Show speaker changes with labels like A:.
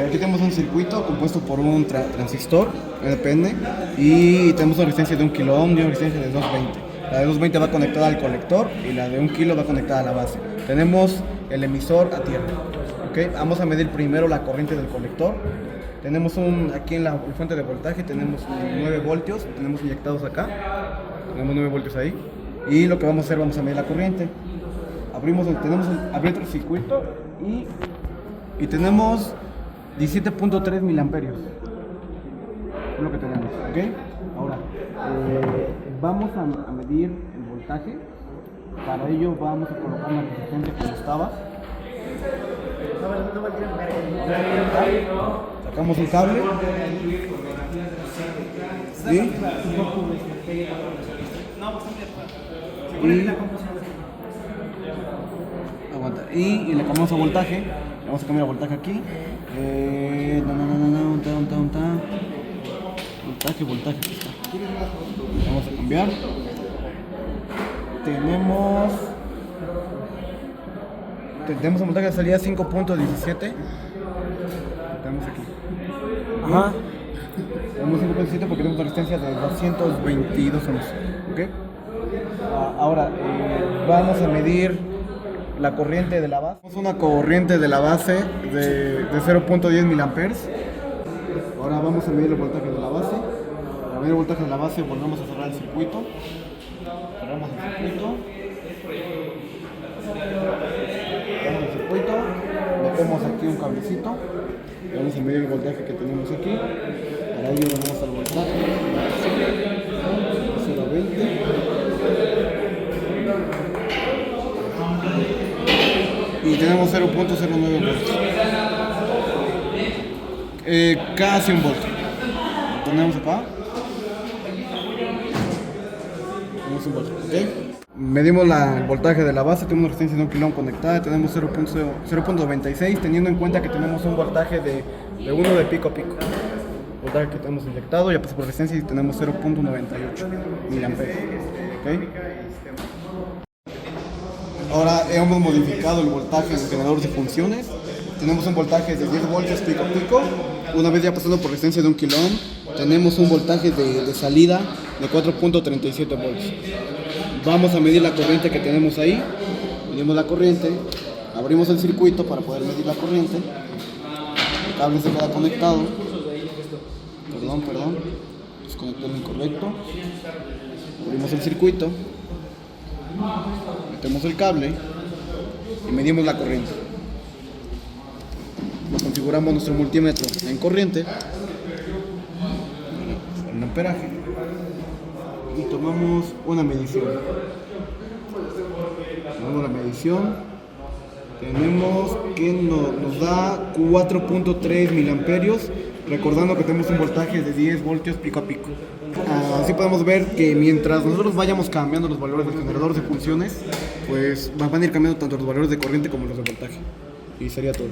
A: Aquí tenemos un circuito compuesto por un transistor NPN y tenemos una resistencia de 1 kilo ohm y una resistencia de 220. La de 220 va conectada al colector y la de 1 kilo va conectada a la base. Tenemos el emisor a tierra. ¿Okay? Vamos a medir primero la corriente del colector. Tenemos aquí en la fuente de voltaje tenemos 9 voltios, tenemos inyectados acá. Tenemos 9 voltios ahí. Y lo que vamos a hacer, vamos a medir la corriente. Tenemos abierto el circuito y tenemos 17.3 miliamperios. Es lo que tenemos, ¿ok? Ahora, vamos a medir el voltaje. Para ello vamos a colocar la resistencia como estaba. Sacamos el cable. Y le cambiamos a voltaje. Vamos a cambiar el voltaje aquí. Voltaje, aquí está. Vamos a cambiar. Tenemos un voltaje de salida 5.17. Tenemos aquí.
B: Ajá.
A: Tenemos 5.17 porque tenemos una resistencia de 222 ohms. ¿Okay? Ahora vamos a medir la corriente de la base. Tenemos una corriente de la base de 0.10 miliamperes. Ahora vamos a medir el voltaje de la base. Para medir el voltaje de la base volvemos a cerrar el circuito. Cerramos el circuito. Metemos aquí un cablecito. Vamos a medir el voltaje que tenemos aquí. Para ello vamos al voltaje. 0.20. Y tenemos 0.09 voltios. Casi un voltio. Ponemos acá. Tenemos un voltio, ¿ok? Medimos el voltaje de la base, tenemos una resistencia de 1 kilo ohm conectada, tenemos 0.96, teniendo en cuenta que tenemos un voltaje de 1 de pico a pico. Voltaje que tenemos inyectado, ya pasó por resistencia y tenemos 0.98 miliamperios. ¿Okay? Ahora hemos modificado el voltaje del generador de funciones. Tenemos un voltaje de 10 voltios pico a pico. Una vez ya pasando por resistencia de 1 kilo ohm, tenemos un voltaje de salida de 4.37 voltios. Vamos a medir la corriente que tenemos ahí. Medimos la corriente, abrimos el circuito para poder medir la corriente. El cable se queda conectado. Perdón. Desconecté lo incorrecto. Abrimos el circuito. Metemos el cable y medimos la corriente. Configuramos nuestro multímetro en corriente, en amperaje, y tomamos una medición. Tomamos la medición. Tenemos que nos da 4.3 miliamperios, recordando que tenemos un voltaje de 10 voltios pico a pico. Así podemos ver que mientras nosotros vayamos cambiando los valores del generador de funciones, pues van a ir cambiando tanto los valores de corriente como los de voltaje. Y sería todo.